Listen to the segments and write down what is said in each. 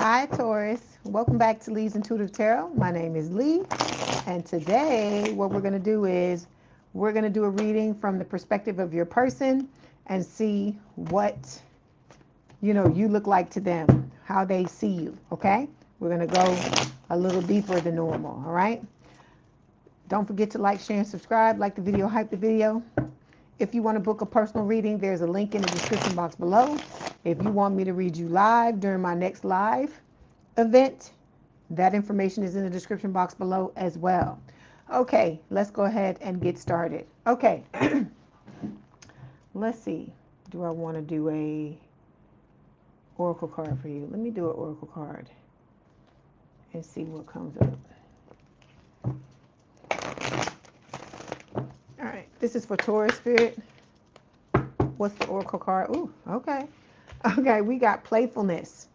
Hi Taurus, welcome back to Leigh's Intuitive Tarot. My name is Leigh, and today what we're going to do is we're going to do a reading from the perspective of your person and see what you look like to them, how they see you. Okay, we're going to go a little deeper than normal. All right, don't forget to like, share, and subscribe. Like the video, hype the video. If you want to book a personal reading, there's a link in the description box below. If you want me to read you live during my next live event, that information is in the description box below as well. Okay, let's go ahead and get started. Okay, let's see. Do I want to do a oracle card for you? Let me do an oracle card and see what comes up. All right, this is for Taurus Spirit. What's the oracle card? Ooh, okay. Okay, we got playfulness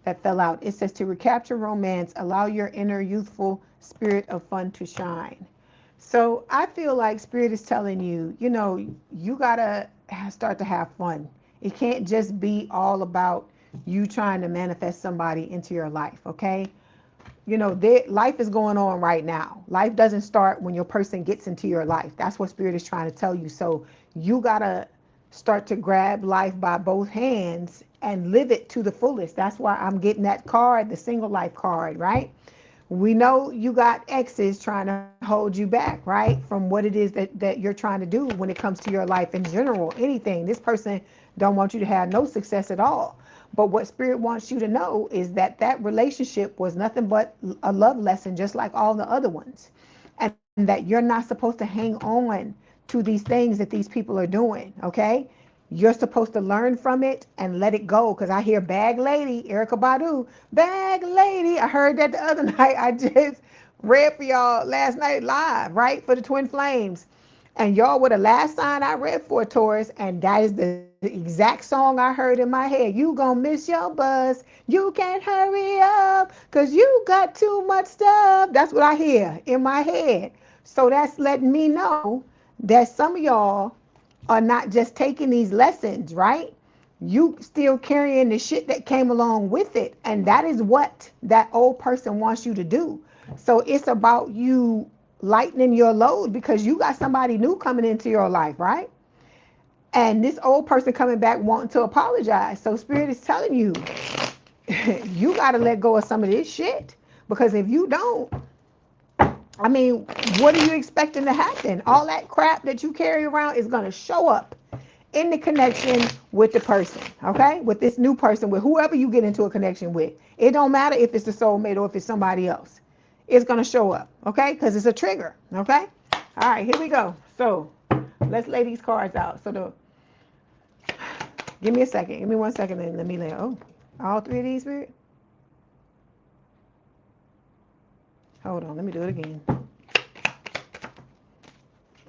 that fell out. It says to recapture romance, allow your inner youthful spirit of fun to shine. So I feel like Spirit is telling you, you gotta start to have fun. It can't just be all about you trying to manifest somebody into your life, okay? Life is going on right now. Life doesn't start when your person gets into your life. That's what Spirit is trying to tell you. So you gotta start to grab life by both hands and live it to the fullest. That's why I'm getting that card, the single life card, right? We know you got exes trying to hold you back, right? From what it is that you're trying to do when it comes to your life in general, anything. This person don't want you to have no success at all. But what Spirit wants you to know is that that relationship was nothing but a love lesson, just like all the other ones. And that you're not supposed to hang on to these things that these people are doing, okay? You're supposed to learn from it and let it go. Because I hear Bag Lady, Erykah Badu, Bag Lady. I heard that the other night. I just read for y'all last night live, right? For the Twin Flames. And y'all were the last sign I read for, Taurus. And that is the exact song I heard in my head. You gonna miss your bus. You can't hurry up because you got too much stuff. That's what I hear in my head. So that's letting me know that some of y'all are not just taking these lessons, right? You still carrying the shit that came along with it. And that is what that old person wants you to do. So it's about you lightening your load because you got somebody new coming into your life, right? And this old person coming back wanting to apologize. So Spirit is telling you, you got to let go of some of this shit. Because if you don't, I mean, what are you expecting to happen? All that crap that you carry around is going to show up in the connection with the person, okay? With this new person, with whoever you get into a connection with. It don't matter if it's a soulmate or if it's somebody else. It's going to show up, okay? Because it's a trigger, okay? All right, here we go. So let's lay these cards out. So give me a second. Give me 1 second and let me lay. Oh, all three of these, Spirit? Hold on, let me do it again.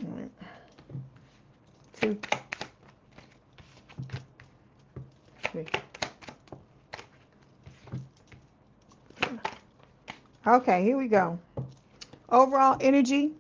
1, 2, 3. Okay, here we go. Overall energy,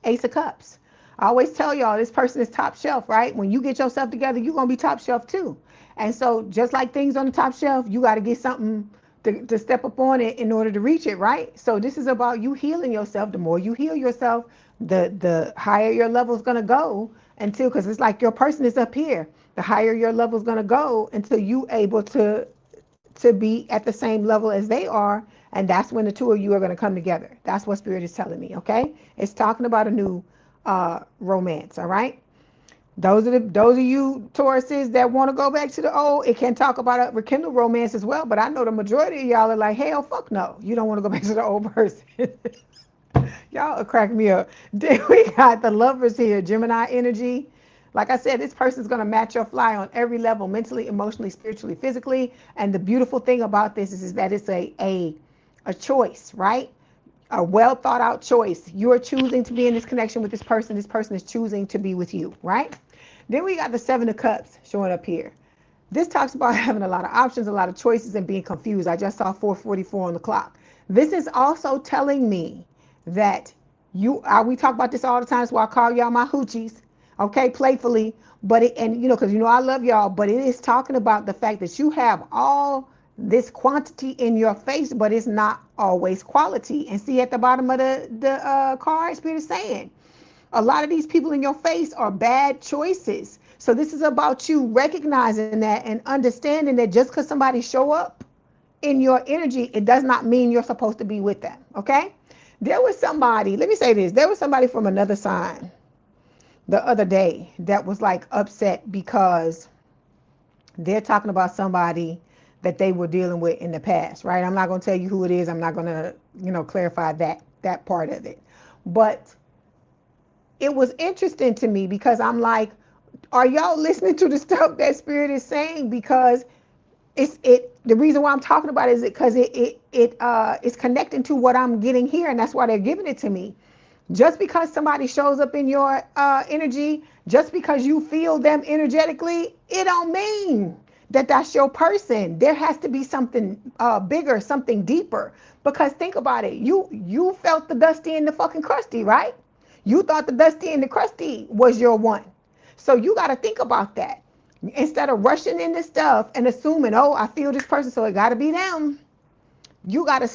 Ace of Cups. I always tell y'all this person is top shelf, right? When you get yourself together, you're going to be top shelf too. And so just like things on the top shelf, you got to get something to step up on it in order to reach it, right? So this is about you healing yourself. The more you heal yourself, the higher your level is going to go until, because it's like your person is up here. The higher your level is going to go until you able to be at the same level as they are. And that's when the two of you are going to come together. That's what Spirit is telling me, okay? It's talking about a new romance, all right? Those of you Tauruses that want to go back to the old, it can talk about a rekindle romance as well, but I know the majority of y'all are like, hell, fuck no. You don't want to go back to the old person. Y'all are cracking me up. Then we got the Lovers here, Gemini energy. Like I said, this person's going to match your fly on every level, mentally, emotionally, spiritually, physically. And the beautiful thing about this is that it's a choice, right? A well thought out choice. You are choosing to be in this connection with this person. This person is choosing to be with you, right? Then we got the Seven of Cups showing up here. This talks about having a lot of options, a lot of choices, and being confused. I just saw 4:44 on the clock. This is also telling me that we talk about this all the time, so I call y'all my hoochies, okay, playfully. But because I love y'all, but it is talking about the fact that you have all this quantity in your face, but it's not always quality. And see at the bottom of the card, Spirit is saying, a lot of these people in your face are bad choices. So this is about you recognizing that and understanding that just because somebody show up in your energy, it does not mean you're supposed to be with them, okay? There was somebody, let me say this, there was somebody from another sign the other day that was like upset because they're talking about somebody that they were dealing with in the past, right? I'm not going to tell you who it is. I'm not going to, clarify that part of it. But it was interesting to me because I'm like, are y'all listening to the stuff that Spirit is saying? Because the reason why I'm talking about it is because it's connecting to what I'm getting here, and that's why they're giving it to me. Just because somebody shows up in your energy, just because you feel them energetically, it don't mean that that's your person. There has to be something bigger, something deeper. Because think about it, you felt the dusty and the fucking crusty, right? You thought the dusty and the crusty was your one. So you got to think about that. Instead of rushing into stuff and assuming, oh, I feel this person, so it got to be them. You got to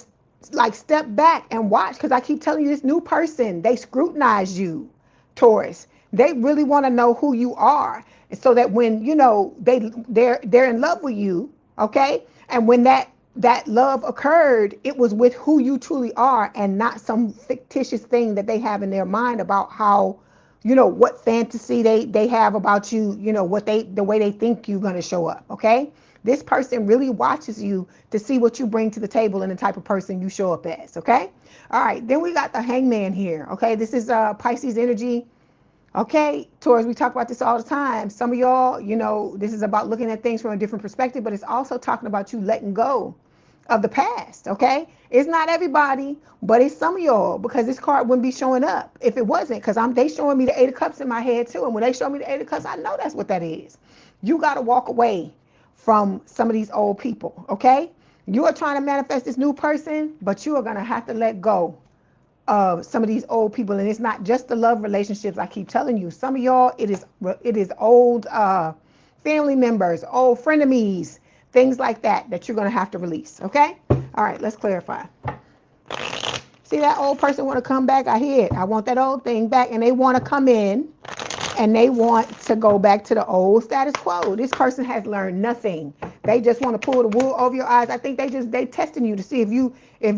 like step back and watch, because I keep telling you, this new person, they scrutinize you, Taurus. They really want to know who you are, so that when they're in love with you, okay, and when that love occurred, it was with who you truly are and not some fictitious thing that they have in their mind about how, what fantasy they have about you, the way they think you're going to show up, okay? This person really watches you to see what you bring to the table and the type of person you show up as, okay? All right, then we got the Hangman here, okay? This is Pisces energy, okay? Taurus, we talk about this all the time. Some of y'all, this is about looking at things from a different perspective, but it's also talking about you letting go of the past, okay? It's not everybody, but it's some of y'all, because this card wouldn't be showing up if it wasn't, because they showing me the Eight of Cups in my head too, and when they show me the Eight of Cups, I know that's what that is. You got to walk away from some of these old people, okay? You are trying to manifest this new person, but you are going to have to let go of some of these old people. And it's not just the love relationships. I keep telling you, some of y'all, it is old family members, old frenemies, things like that you're going to have to release, okay? All right, let's clarify. See that old person want to come back? I hear it. I want that old thing back, and they want to come in and they want to go back to the old status quo. This person has learned nothing. They just want to pull the wool over your eyes. I think they testing you to see if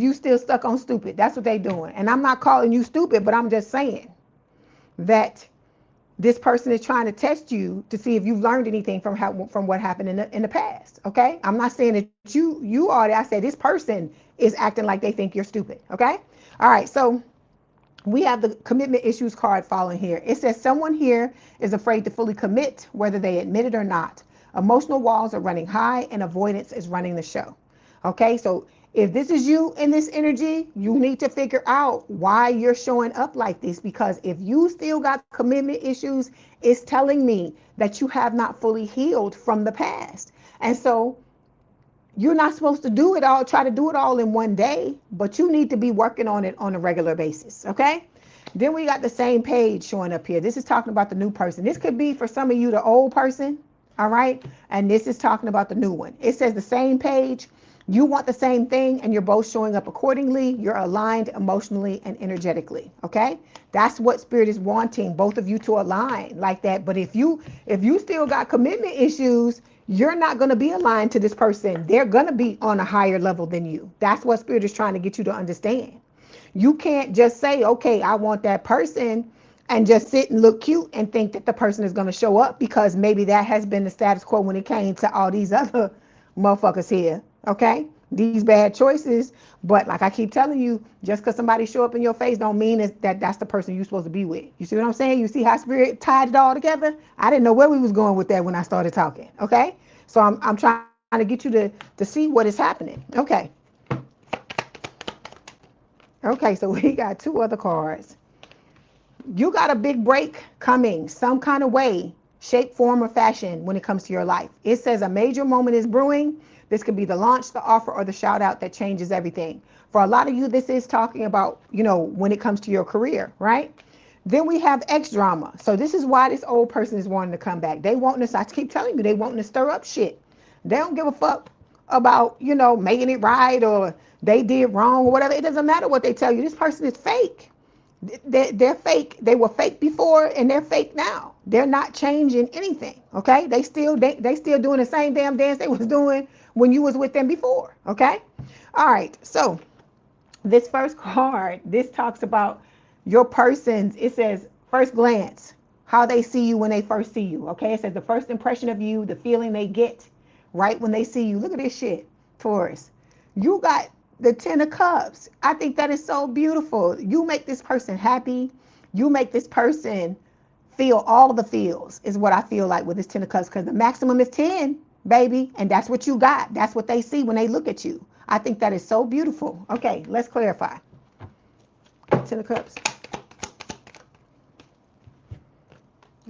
you still stuck on stupid. That's what they doing. And I'm not calling you stupid, but I'm just saying that this person is trying to test you to see if you've learned anything from what happened in the past. Okay? I'm not saying that you are. I said this person is acting like they think you're stupid. Okay? All right. So we have the commitment issues card falling here. It says someone here is afraid to fully commit, whether they admit it or not. Emotional walls are running high and avoidance is running the show. Okay, so if this is you in this energy, you need to figure out why you're showing up like this, because if you still got commitment issues, it's telling me that you have not fully healed from the past. And so you're not supposed to try to do it all in one day, but you need to be working on it on a regular basis, okay? Then we got the same page showing up here. This is talking about the new person. This could be for some of you the old person, all right? And this is talking about the new one. It says the same page. You want the same thing, and you're both showing up accordingly. You're aligned emotionally and energetically, okay? That's what Spirit is wanting, both of you to align like that. But if you still got commitment issues, you're not going to be aligned to this person. They're going to be on a higher level than you. That's what Spirit is trying to get you to understand. You can't just say, okay, I want that person, and just sit and look cute and think that the person is going to show up, because maybe that has been the status quo when it came to all these other motherfuckers here, okay? These bad choices. But like I keep telling you, just because somebody show up in your face don't mean that that's the person you're supposed to be with. You see what I'm saying? You see how Spirit tied it all together? I didn't know where we was going with that when I started talking, okay? So I'm trying to get you to see what is happening. Okay. Okay, so we got two other cards. You got a big break coming some kind of way, shape, form, or fashion when it comes to your life. It says a major moment is brewing. This could be the launch, the offer, or the shout out that changes everything. For a lot of you, this is talking about, when it comes to your career, right? Then we have X drama. So this is why this old person is wanting to come back. They wanting to, I keep telling you, they wanting to stir up shit. They don't give a fuck about, you know, making it right or they did wrong or whatever. It doesn't matter what they tell you. This person is fake. They're fake. They were fake before and they're fake now. They're not changing anything. Okay. They still doing the same damn dance they was doing when you was with them before. Okay. All right. So this first card, this talks about your person's, it says first glance, how they see you when they first see you. Okay. It says the first impression of you, the feeling they get right when they see you. Look at this shit, Taurus. You got the 10 of Cups. I think that is so beautiful. You make this person happy. You make this person feel all the feels, is what I feel like with this 10 of Cups, because the maximum is 10, baby, and that's what you got. That's what they see when they look at you. I think that is so beautiful. Okay, let's clarify. 10 of Cups.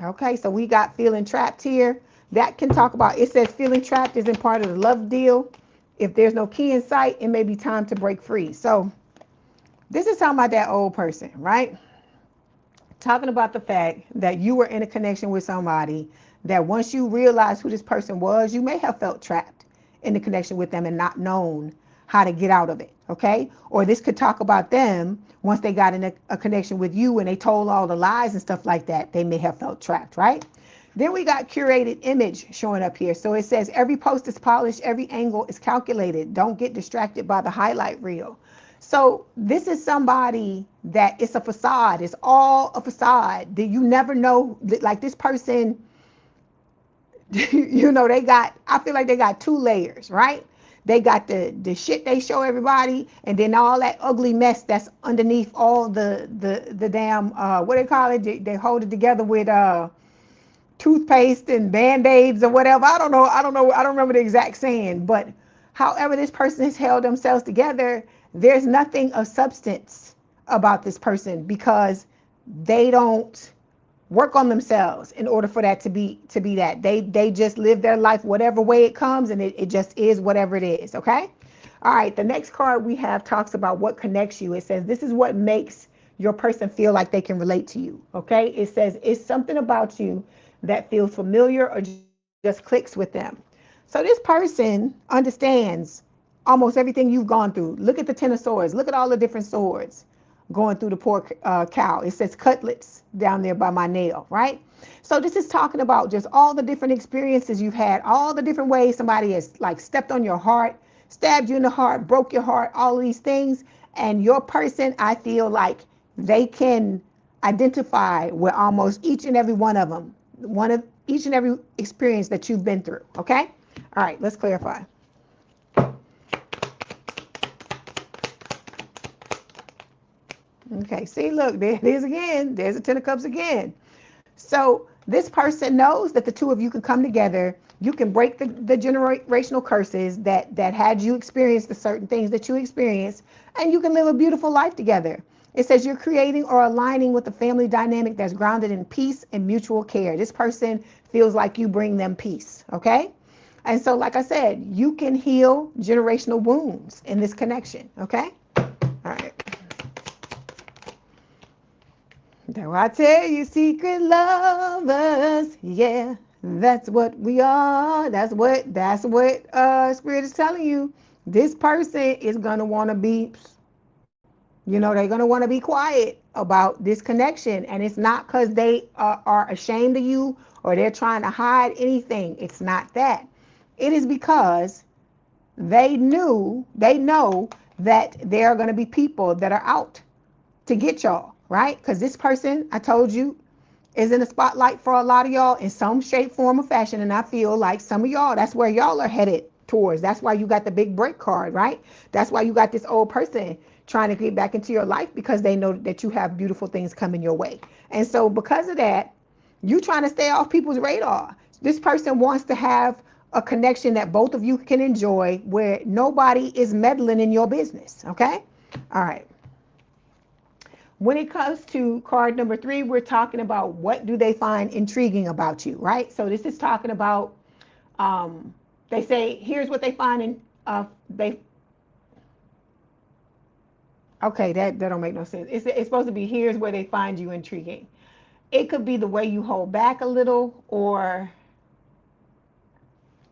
Okay, so we got feeling trapped here. That can talk about, it says feeling trapped isn't part of the love deal. If there's no key in sight, it may be time to break free. So this is talking about that old person, right? Talking about the fact that you were in a connection with somebody that once you realized who this person was, you may have felt trapped in the connection with them and not known how to get out of it, okay? Or this could talk about them once they got in a connection with you and they told all the lies and stuff like that. They may have felt trapped, right? Then we got curated image showing up here. So it says every post is polished, every angle is calculated. Don't get distracted by the highlight reel. So this is somebody that it's a facade. It's all a facade. That you never know, like this person, you know, I feel like they got two layers, right? They got the shit they show everybody, and then all that ugly mess that's underneath all the damn, what they call it? They hold it together with, toothpaste and band-aids or whatever. I don't know. I don't remember the exact saying, but however this person has held themselves together, there's nothing of substance about this person because they don't work on themselves in order for that to be that. They just live their life whatever way it comes, and it just is whatever it is. Okay. All right. The next card we have talks about what connects you. It says this is what makes your person feel like they can relate to you. Okay. It says it's something about you that feels familiar or just clicks with them. So this person understands almost everything you've gone through. Look at the 10 of Swords. Look at all the different swords going through the poor cow. It says cutlets down there by my nail, right? So this is talking about just all the different experiences you've had, all the different ways somebody has like stepped on your heart, stabbed you in the heart, broke your heart, all of these things. And your person, I feel like they can identify with almost each and every one of them. One of each and every experience that you've been through. Okay. All right. Let's clarify. Okay. See, look, there it is again. There's a 10 of Cups again. So this person knows that the two of you can come together. You can break the generational curses that had you experience the certain things that you experienced, and you can live a beautiful life together. It says you're creating or aligning with a family dynamic that's grounded in peace and mutual care. This person feels like you bring them peace, okay? And so, like I said, you can heal generational wounds in this connection, okay? All right. Do I tell you, secret lovers? Yeah, that's what we are. That's what Spirit is telling you. This person is gonna want to be, you know, they're gonna want to be quiet about this connection, and it's not because they are ashamed of you or they're trying to hide anything. It's not that. It is because they know that there are going to be people that are out to get y'all, right? Because this person, I told you, is in the spotlight for a lot of y'all in some shape, form, or fashion. And I feel like some of y'all, that's where y'all are headed towards. That's why you got the big break card, right? That's why you got this old person trying to get back into your life, because they know that you have beautiful things coming your way. And so because of that, you trying to stay off people's radar. This person wants to have a connection that both of you can enjoy where nobody is meddling in your business, okay? All right. When it comes to card number 3, we're talking about what do they find intriguing about you, right? So this is talking about, they say, here's what they find in, okay, that don't make no sense. It's supposed to be, here's where they find you intriguing. It could be the way you hold back a little, or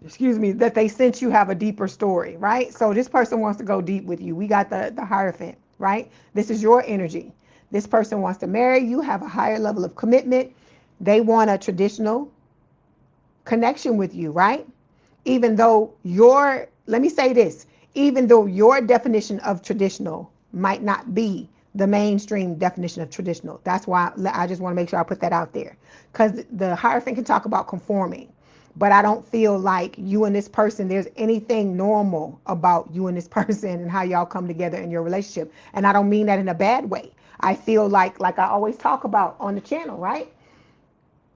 excuse me, that they sense you have a deeper story, right? So this person wants to go deep with you. We got the Hierophant, right? This is your energy. This person wants to marry you, have a higher level of commitment. They want a traditional connection with you, right? Even though let me say this, even though your definition of traditional might not be the mainstream definition of traditional. That's why I just want to make sure I put that out there. Because the Hierophant can talk about conforming, but I don't feel like you and this person, there's anything normal about you and this person and how y'all come together in your relationship. And I don't mean that in a bad way. I feel like I always talk about on the channel, right?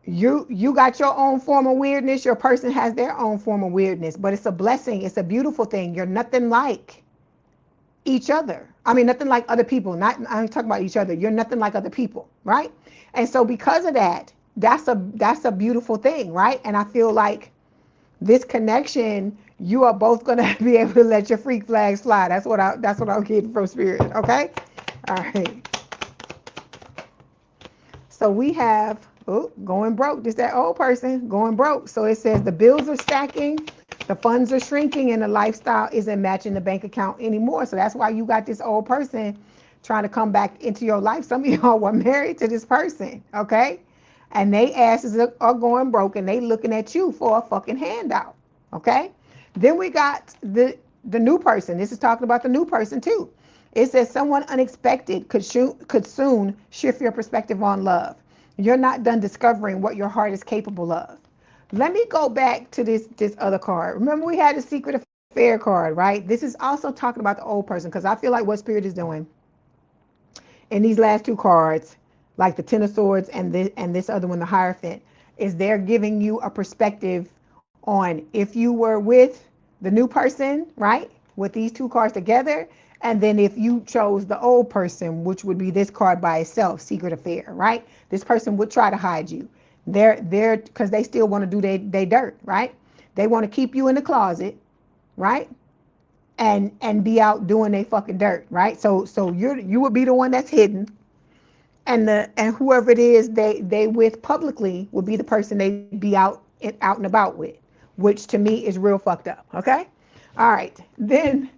You got your own form of weirdness. Your person has their own form of weirdness, but it's a blessing. It's a beautiful thing. You're nothing like each other. I mean, nothing like other people. I'm talking about each other. You're nothing like other people, right? And so because of that, that's a beautiful thing, right? And I feel like this connection, you are both gonna be able to let your freak flags fly. That's what I'm getting from Spirit. Okay, all right. So we have going broke. This that old person going broke. So it says the bills are stacking, the funds are shrinking, and the lifestyle isn't matching the bank account anymore. So that's why you got this old person trying to come back into your life. Some of y'all were married to this person, okay? And they asses are going broke, and they looking at you for a fucking handout, okay? Then we got the new person. This is talking about the new person too. It says someone unexpected could soon shift your perspective on love. You're not done discovering what your heart is capable of. Let me go back to this other card. Remember we had the secret affair card, right? This is also talking about the old person, because I feel like what Spirit is doing in these last two cards, like the Ten of Swords and this other one, the Hierophant, is they're giving you a perspective on if you were with the new person, right? With these two cards together, and then if you chose the old person, which would be this card by itself, secret affair, right? This person would try to hide you. They're because they still want to do they dirt, right? They want to keep you in the closet, right? And be out doing they fucking dirt, right? So you would be the one that's hidden, and whoever it is they with publicly would be the person they be out and about with, which to me is real fucked up. Okay, all right. Then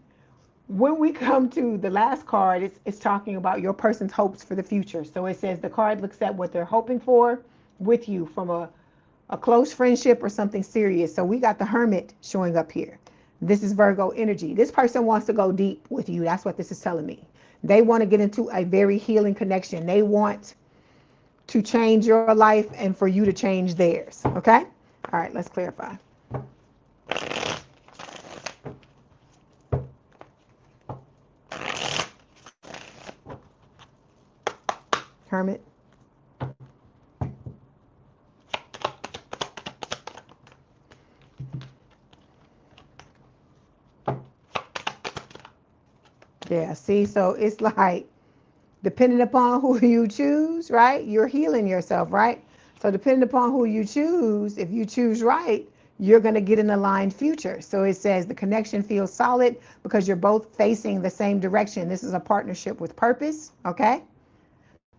when we come to the last card, it's talking about your person's hopes for the future. So it says the card looks at what they're hoping for with you from a close friendship or something serious. So we got the Hermit showing up here. This is Virgo energy. This person wants to go deep with you. That's what this is telling me. They want to get into a very healing connection. They want to change your life and for you to change theirs. Okay? All right, let's clarify. Hermit. Yeah, see, so it's like depending upon who you choose, right? You're healing yourself, right? So depending upon who you choose, if you choose right, you're going to get an aligned future. So it says the connection feels solid because you're both facing the same direction. This is a partnership with purpose, okay?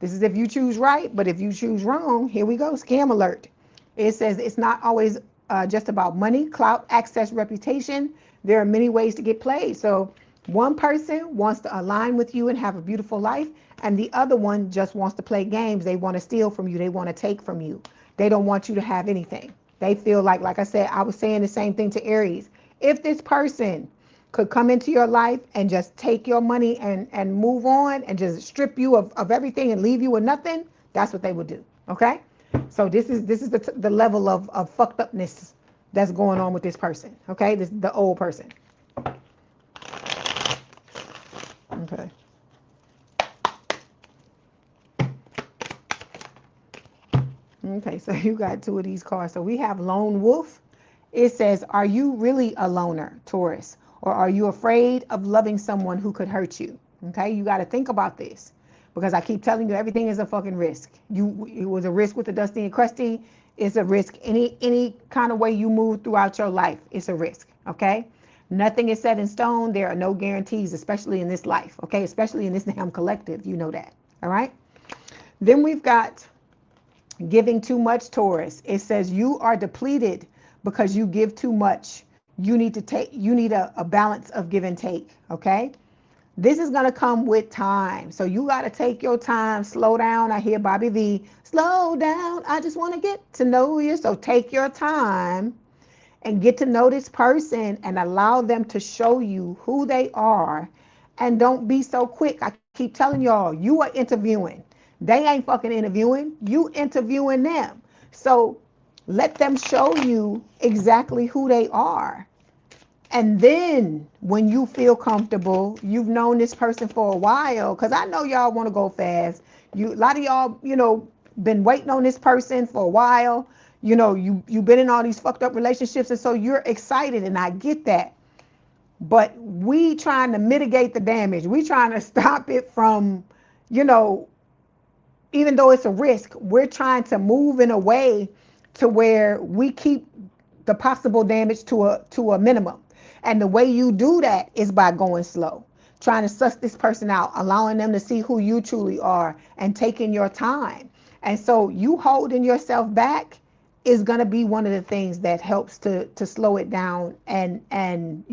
This is if you choose right, but if you choose wrong, here we go, scam alert. It says it's not always just about money, clout, access, reputation. There are many ways to get played. So one person wants to align with you and have a beautiful life, and the other one just wants to play games. They want to steal from you. They want to take from you. They don't want you to have anything. They feel like I said, I was saying the same thing to Aries. If this person could come into your life and just take your money and move on and just strip you of everything and leave you with nothing, that's what they would do. Okay? So this is the level of fucked upness that's going on with this person. Okay? This the old person. Okay. Okay, so you got two of these cards. So we have Lone Wolf. It says, are you really a loner, Taurus? Or are you afraid of loving someone who could hurt you? Okay, you got to think about this, because I keep telling you everything is a fucking risk. It was a risk with the Dusty and Crusty. It's a risk any kind of way you move throughout your life. It's a risk. Okay, nothing is set in stone. There are no guarantees, especially in this life. Okay, especially in this damn collective. You know that. All right. Then we've got giving too much, Taurus. It says you are depleted because you give too much. You need to take, you need a balance of give and take, okay? This is going to come with time. So you got to take your time, slow down. I hear Bobby V, slow down. I just want to get to know you. So take your time and get to know this person and allow them to show you who they are. And don't be so quick. I keep telling y'all, you are interviewing. They ain't fucking interviewing. You interviewing them. So let them show you exactly who they are. And then when you feel comfortable, you've known this person for a while, because I know y'all want to go fast. A lot of y'all, been waiting on this person for a while. You've been in all these fucked up relationships, and so you're excited, and I get that. But we trying to mitigate the damage. We trying to stop it from, even though it's a risk, we're trying to move in a way to where we keep the possible damage to a minimum. And the way you do that is by going slow, trying to suss this person out, allowing them to see who you truly are, and taking your time. And so you holding yourself back is going to be one of the things that helps to slow it down and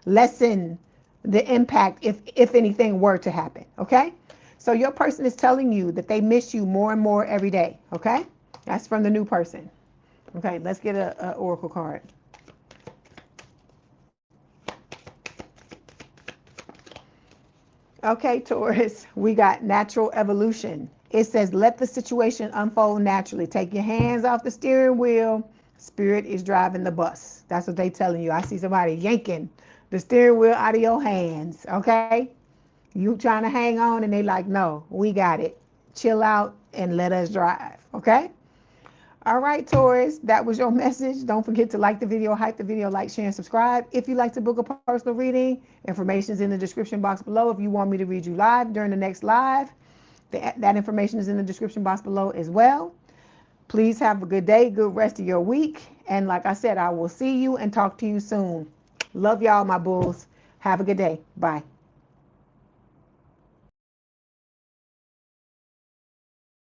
lessen the impact if anything were to happen, okay? So your person is telling you that they miss you more and more every day, okay? That's from the new person. Okay, let's get a oracle card. Okay, Taurus, we got natural evolution. It says, let the situation unfold naturally. Take your hands off the steering wheel. Spirit is driving the bus. That's what they telling you. I see somebody yanking the steering wheel out of your hands, okay? You trying to hang on, and they like, no, we got it. Chill out and let us drive, okay? All right, Taurus, that was your message. Don't forget to like the video, hype the video, like, share, and subscribe. If you'd like to book a personal reading, information is in the description box below. If you want me to read you live during the next live, that information is in the description box below as well. Please have a good day, good rest of your week. And like I said, I will see you and talk to you soon. Love y'all, my bulls. Have a good day. Bye.